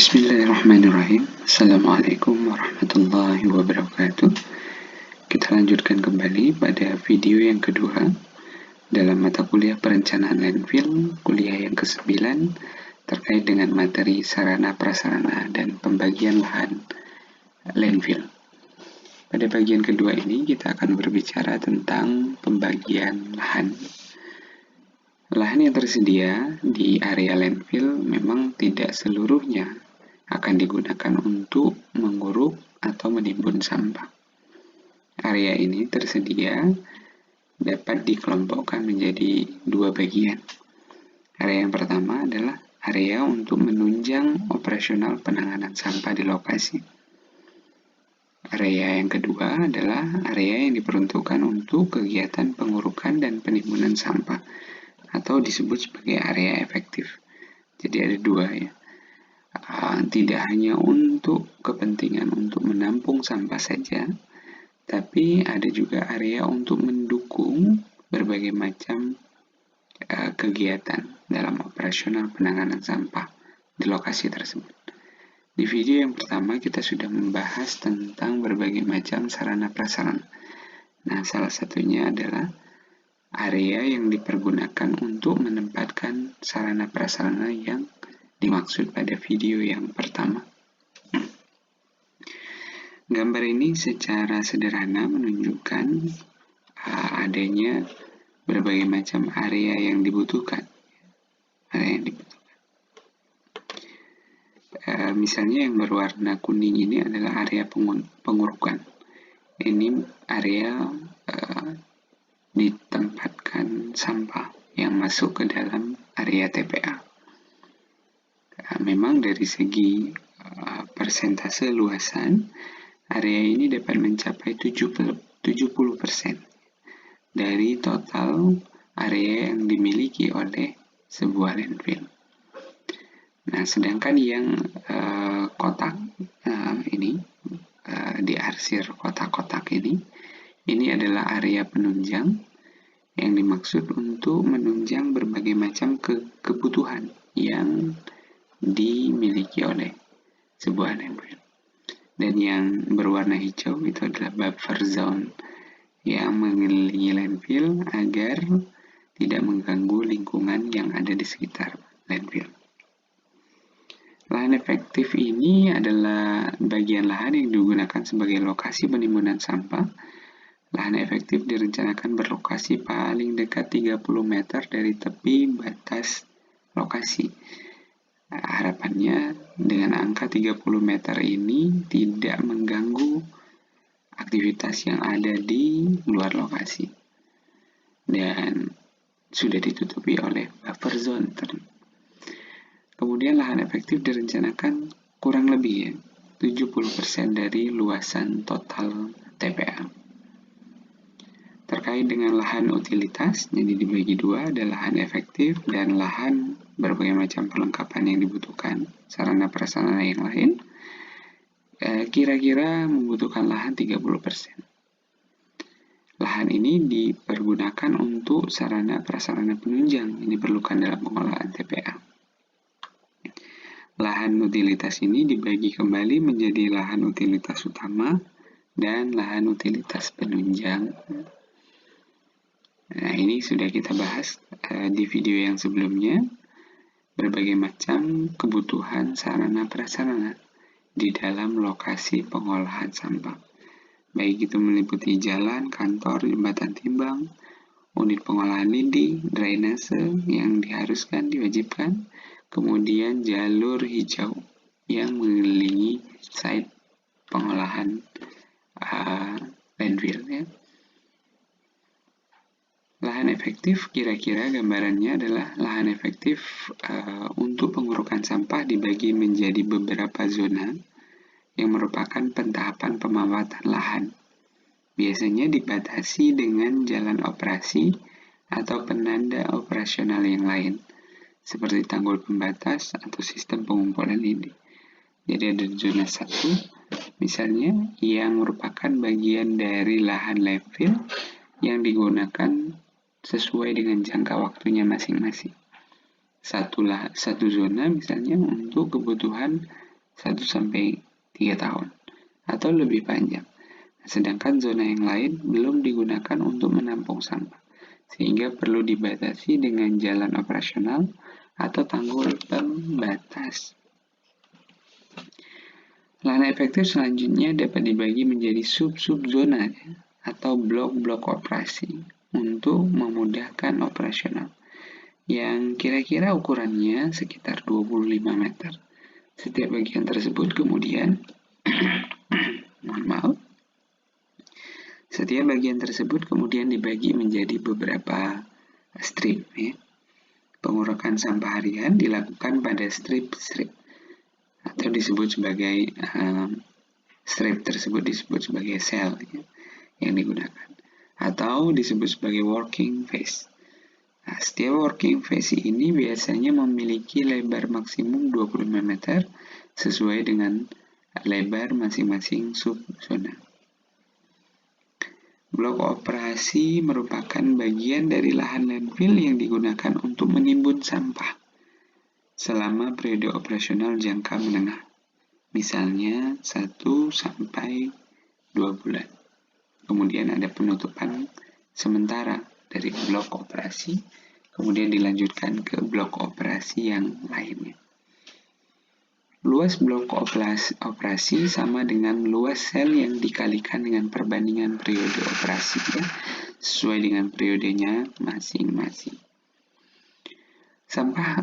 Bismillahirrahmanirrahim. Assalamualaikum warahmatullahi wabarakatuh. Kita lanjutkan kembali pada video yang kedua dalam mata kuliah perencanaan landfill, kuliah yang ke-9 terkait dengan materi sarana prasarana dan pembagian lahan landfill. Pada bagian kedua ini kita akan berbicara tentang pembagian lahan. Lahan yang tersedia di area landfill memang tidak seluruhnya akan digunakan untuk menguruk atau menimbun sampah. Area ini tersedia dapat dikelompokkan menjadi dua bagian. Area yang pertama adalah area untuk menunjang operasional penanganan sampah di lokasi. Area yang kedua adalah area yang diperuntukkan untuk kegiatan pengurukan dan penimbunan sampah, atau disebut sebagai area efektif. Jadi ada dua ya. Tidak hanya untuk kepentingan untuk menampung sampah saja, tapi ada juga area untuk mendukung berbagai macam kegiatan dalam operasional penanganan sampah di lokasi tersebut. Di video yang pertama kita sudah membahas tentang berbagai macam sarana prasarana. Nah, salah satunya adalah area yang dipergunakan untuk menempatkan sarana prasarana yang dimaksud pada video yang pertama. Gambar ini secara sederhana menunjukkan adanya berbagai macam area yang dibutuhkan. Misalnya yang berwarna kuning ini adalah area pengurukan. Ini area ditempatkan sampah yang masuk ke dalam area TPA. Memang dari segi persentase luasan, area ini dapat mencapai 70% dari total area yang dimiliki oleh sebuah landfill. Nah, sedangkan yang kotak ini, diarsir kotak-kotak ini adalah area penunjang yang dimaksud untuk menunjang berbagai macam kebutuhan yang dimiliki oleh sebuah landfill. Dan yang berwarna hijau itu adalah buffer zone yang mengelilingi landfill agar tidak mengganggu lingkungan yang ada di sekitar landfill. Lahan efektif ini adalah bagian lahan yang digunakan sebagai lokasi penimbunan sampah. Lahan efektif direncanakan berlokasi paling dekat 30 meter dari tepi batas lokasi. Harapannya dengan angka 30 meter ini tidak mengganggu aktivitas yang ada di luar lokasi dan sudah ditutupi oleh buffer zone. Kemudian lahan efektif direncanakan kurang lebih 70% dari luasan total TPA. Terkait dengan lahan utilitas, jadi dibagi dua, ada lahan efektif dan lahan berbagai macam perlengkapan yang dibutuhkan, sarana prasarana yang lain, kira-kira membutuhkan lahan 30%. Lahan ini dipergunakan untuk sarana prasarana penunjang yang diperlukan dalam pengolahan TPA. Lahan utilitas ini dibagi kembali menjadi lahan utilitas utama dan lahan utilitas penunjang. Nah, ini sudah kita bahas di video yang sebelumnya, berbagai macam kebutuhan sarana prasarana di dalam lokasi pengolahan sampah. Baik itu meliputi jalan, kantor, jembatan timbang, unit pengolahan lindi, drainase yang diharuskan diwajibkan, kemudian jalur hijau yang mengelilingi site pengolahan landfill ya. Lahan efektif kira-kira gambarannya adalah lahan efektif untuk pengurukan sampah dibagi menjadi beberapa zona yang merupakan pentahapan pemanfaatan lahan. Biasanya dibatasi dengan jalan operasi atau penanda operasional yang lain, seperti tanggul pembatas atau sistem pengumpulan lindi. Jadi ada zona 1, misalnya, yang merupakan bagian dari lahan landfill yang digunakan sesuai dengan jangka waktunya masing-masing. Satu zona misalnya untuk kebutuhan 1-3 tahun atau lebih panjang. Sedangkan zona yang lain belum digunakan untuk menampung sampah, sehingga perlu dibatasi dengan jalan operasional atau tanggul pembatas. Lahan efektif selanjutnya dapat dibagi menjadi sub-sub zona atau blok-blok operasi untuk memudahkan operasional, yang kira-kira ukurannya sekitar 25 meter. Setiap bagian tersebut kemudian Setiap bagian tersebut kemudian dibagi menjadi beberapa strip. Pengurakan sampah harian dilakukan pada strip-strip atau disebut sebagai strip tersebut disebut sebagai sel yang digunakan atau disebut sebagai working phase. Nah, setiap working phase ini biasanya memiliki lebar maksimum 25 meter sesuai dengan lebar masing-masing sub-zona. Blok operasi merupakan bagian dari lahan landfill yang digunakan untuk menimbun sampah selama periode operasional jangka menengah, misalnya 1-2 bulan. Kemudian ada penutupan sementara dari blok operasi, kemudian dilanjutkan ke blok operasi yang lainnya. Luas blok operasi sama dengan luas sel yang dikalikan dengan perbandingan periode operasi, sesuai dengan periodenya masing-masing. Sampah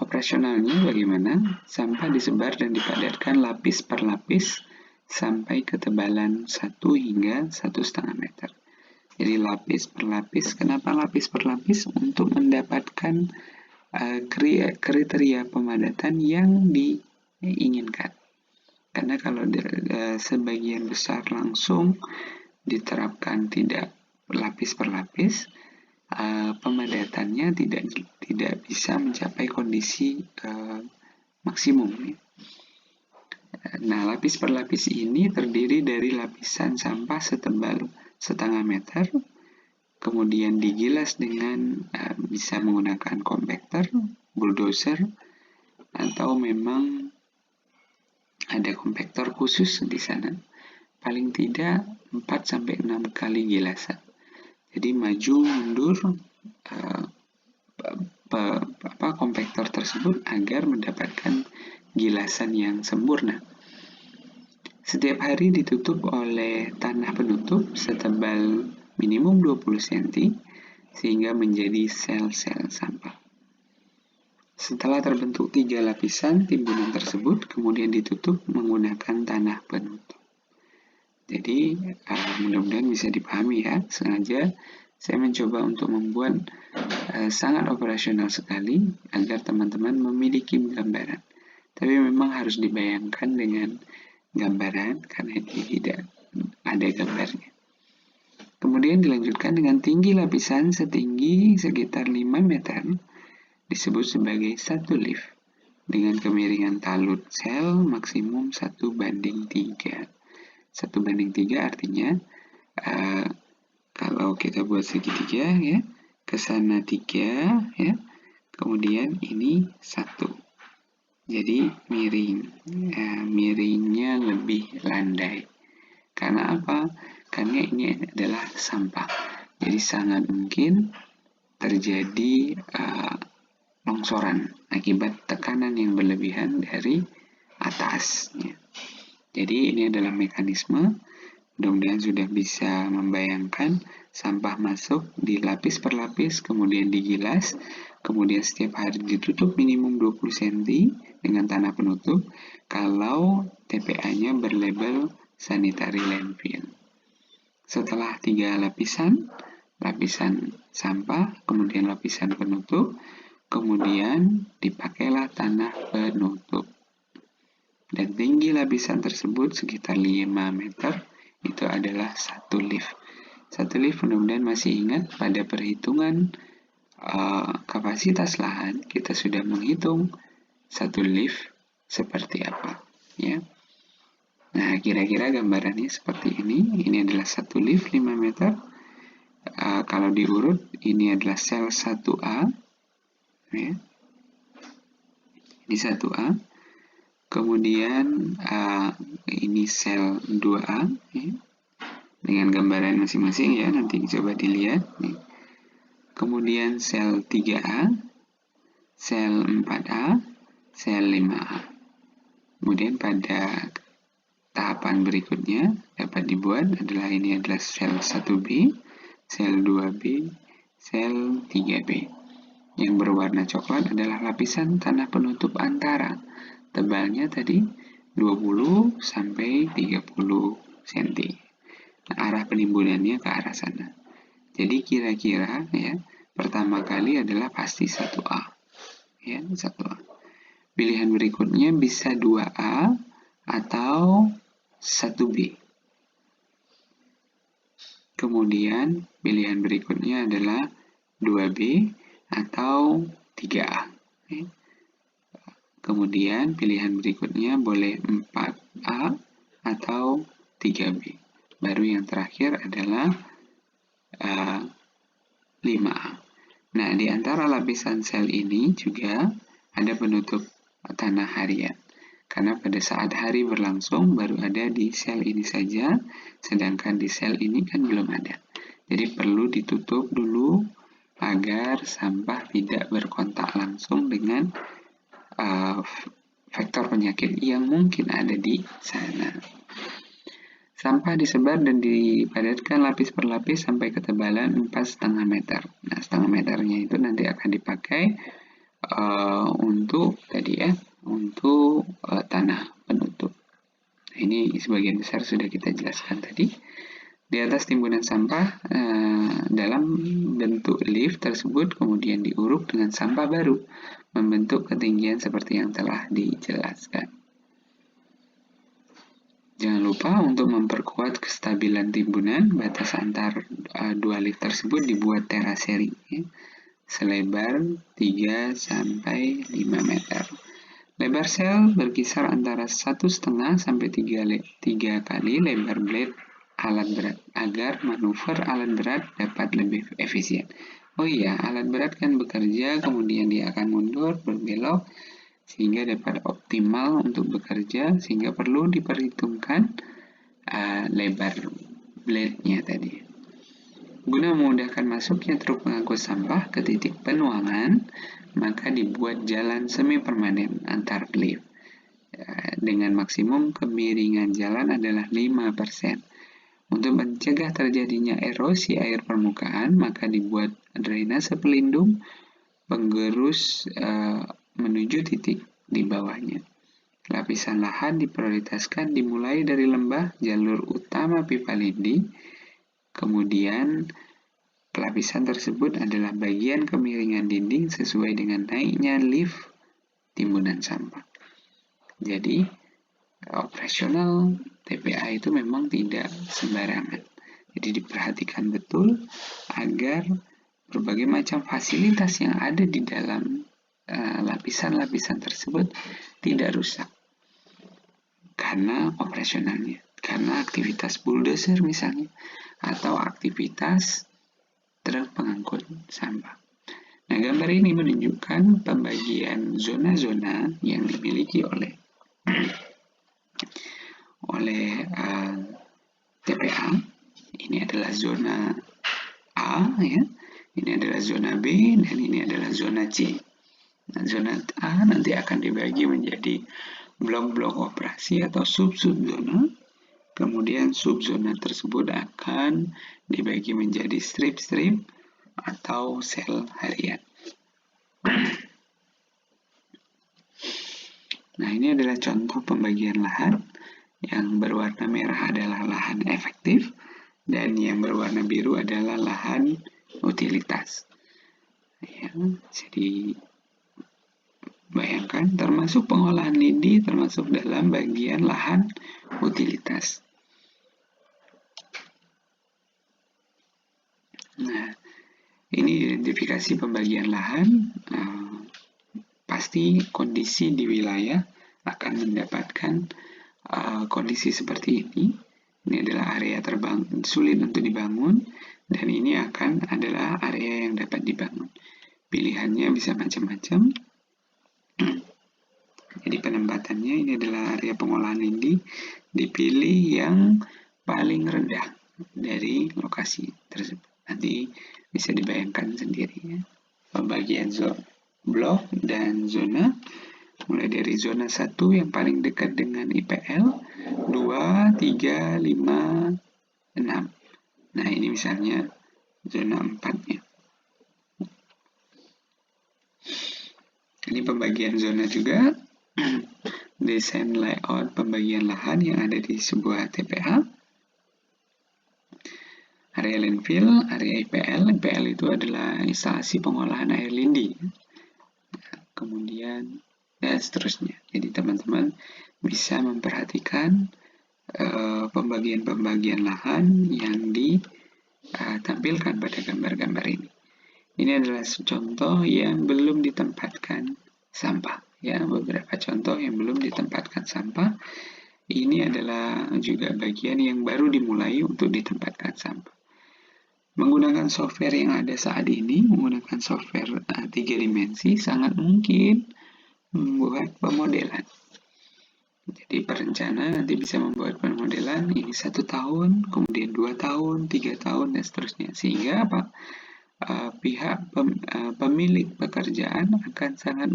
operasionalnya bagaimana? Sampah disebar dan dipadatkan lapis per lapis sampai ketebalan 1 hingga 1,5 meter. Jadi lapis per lapis. Kenapa lapis per lapis? Untuk mendapatkan kriteria pemadatan yang diinginkan. Karena kalau sebagian besar langsung diterapkan tidak lapis per lapis, pemadatannya tidak bisa mencapai kondisi maksimum. Nah, lapis per lapis ini terdiri dari lapisan sampah setebal 0,5 meter, kemudian digilas dengan bisa menggunakan kompakter, bulldozer, atau memang ada kompaktor khusus di sana. Paling tidak 4-6 kali gilasan. Jadi maju mundur kompaktor tersebut agar mendapatkan gilasan yang sempurna. Setiap hari ditutup oleh tanah penutup setebal minimum 20 cm sehingga menjadi sel-sel sampah. Setelah terbentuk 3 lapisan timbunan tersebut kemudian ditutup menggunakan tanah penutup. Jadi mudah-mudahan bisa dipahami ya. Sengaja saya mencoba untuk membuat sangat operasional sekali agar teman-teman memiliki gambaran. Tapi memang harus dibayangkan dengan gambaran karena tidak ada gambarnya. Kemudian dilanjutkan dengan tinggi lapisan setinggi sekitar 5 meter disebut sebagai 1 lift dengan kemiringan talut sel maksimum 1:3. 1:3 artinya kalau kita buat segitiga ya, ke sana 3 ya, kemudian ini 1. Jadi miringnya lebih landai. Karena apa? Karena ini adalah sampah. Jadi sangat mungkin terjadi longsoran akibat tekanan yang berlebihan dari atasnya. Jadi ini adalah mekanisme. Mudah-mudahan sudah bisa membayangkan sampah masuk di lapis per lapis, kemudian digilas, kemudian setiap hari ditutup minimum 20 cm dengan tanah penutup kalau TPA-nya berlabel sanitary landfill. Setelah 3 lapisan sampah, kemudian lapisan penutup, kemudian dipakailah tanah penutup. Dan tinggi lapisan tersebut sekitar 5 meter, itu adalah 1 lift. 1 lift mudah-mudahan masih ingat pada perhitungan kapasitas lahan, kita sudah menghitung 1 lift seperti apa. Ya. Nah, kira-kira gambarannya seperti ini. Ini adalah 1 lift 5 meter. Kalau diurut, ini adalah sel 1A. Ya. Ini 1A. Kemudian ini sel 2A ya, dengan gambaran masing-masing ya, nanti coba dilihat nih. Kemudian sel 3A, sel 4A, sel 5A. Kemudian pada tahapan berikutnya dapat dibuat adalah ini adalah sel 1B, sel 2B, sel 3B. Yang berwarna coklat adalah lapisan tanah penutup antara. Tebalnya tadi 20 sampai 30 cm. Nah, arah penimbunannya ke arah sana. Jadi kira-kira ya, pertama kali adalah pasti 1A. Ya, 1A. Pilihan berikutnya bisa 2A atau 1B. Kemudian pilihan berikutnya adalah 2B atau 3A. Ya. Kemudian pilihan berikutnya boleh 4A atau 3B. Baru yang terakhir adalah 5A. Nah, di antara lapisan sel ini juga ada penutup tanah harian. Karena pada saat hari berlangsung baru ada di sel ini saja, sedangkan di sel ini kan belum ada. Jadi perlu ditutup dulu agar sampah tidak berkontak langsung dengan faktor penyakit yang mungkin ada di sana. Sampah disebar dan dipadatkan lapis per lapis sampai ketebalan 4,5 meter. Nah, setengah meternya itu nanti akan dipakai untuk tadi ya, untuk tanah penutup. Nah, ini sebagian besar sudah kita jelaskan tadi. Di atas timbunan sampah dalam bentuk lift tersebut kemudian diuruk dengan sampah baru, membentuk ketinggian seperti yang telah dijelaskan. Jangan lupa untuk memperkuat kestabilan timbunan, batas antar dua lift tersebut dibuat teraseri ya, selebar 3 sampai 5 meter. Lebar sel berkisar antara 1,5 sampai 3 kali lebar blade alat berat agar manuver alat berat dapat lebih efisien. Oh iya, alat berat kan bekerja, kemudian dia akan mundur, berbelok, sehingga dapat optimal untuk bekerja, sehingga perlu diperhitungkan lebar blade-nya tadi. Guna memudahkan masuknya truk pengangkut sampah ke titik penuangan, maka dibuat jalan semi permanen antar lift. Dengan maksimum kemiringan jalan adalah 5%. Untuk mencegah terjadinya erosi air permukaan, maka dibuat drainase pelindung penggerus menuju titik di bawahnya. Lapisan lahan diprioritaskan dimulai dari lembah jalur utama pipa lindi, kemudian lapisan tersebut adalah bagian kemiringan dinding sesuai dengan naiknya lift timbunan sampah. Jadi, operasional TPA itu memang tidak sembarangan. Jadi diperhatikan betul agar berbagai macam fasilitas yang ada di dalam lapisan-lapisan tersebut tidak rusak karena operasionalnya, karena aktivitas bulldozer misalnya, atau aktivitas truk pengangkut sampah. Nah, gambar ini menunjukkan pembagian zona-zona yang dimiliki oleh TPA. Ini adalah zona A ya, ini adalah zona B, dan ini adalah zona C. Nah, zona A nanti akan dibagi menjadi blok-blok operasi atau sub-sub zona. Kemudian sub-zona tersebut akan dibagi menjadi strip-strip atau sel harian. Nah, ini adalah contoh pembagian lahan. Yang berwarna merah adalah lahan efektif, dan yang berwarna biru adalah lahan utilitas. Ya, jadi bayangkan, termasuk pengolahan lindi termasuk dalam bagian lahan utilitas. Nah, ini identifikasi pembagian lahan. Pasti kondisi di wilayah akan mendapatkan kondisi seperti ini. Ini adalah area sulit untuk dibangun, dan ini akan adalah area yang dapat dibangun. Pilihannya bisa macam-macam. Jadi penempatannya ini adalah area pengolahan lindi, dipilih yang paling rendah dari lokasi tersebut. Nanti bisa dibayangkan sendiri ya. Pembagian blok dan zona, mulai dari zona 1 yang paling dekat dengan IPL, 2, 3, 5, 6. Nah ini misalnya zona 4 ya. Ini pembagian zona juga. Desain layout pembagian lahan yang ada di sebuah TPA. Area landfill, area IPL. IPL itu adalah instalasi pengolahan air lindi. Kemudian dan seterusnya. Jadi teman-teman bisa memperhatikan pembagian-pembagian lahan yang ditampilkan pada gambar-gambar ini. Ini adalah contoh yang belum ditempatkan sampah. Ya, beberapa contoh yang belum ditempatkan sampah. Ini adalah juga bagian yang baru dimulai untuk ditempatkan sampah. Menggunakan software yang ada saat ini, menggunakan software 3 dimensi, sangat mungkin membuat pemodelan. Jadi perencana nanti bisa membuat pemodelan ini 1 tahun, kemudian 2 tahun, 3 tahun, dan seterusnya. Sehingga apa? Pihak pemilik pekerjaan akan sangat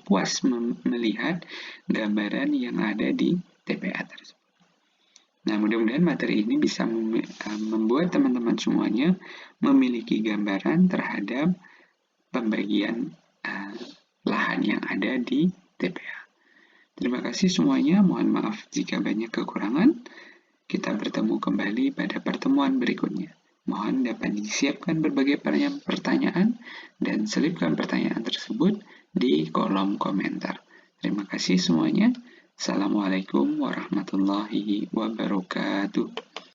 puas melihat gambaran yang ada di TPA tersebut. Nah, mudah-mudahan materi ini bisa membuat teman-teman semuanya memiliki gambaran terhadap pembagian lahan yang ada di TPA. Terima kasih semuanya, mohon maaf jika banyak kekurangan. Kita bertemu kembali pada pertemuan berikutnya. Mohon dapat disiapkan berbagai pertanyaan dan selipkan pertanyaan tersebut di kolom komentar. Terima kasih semuanya. Assalamualaikum warahmatullahi wabarakatuh.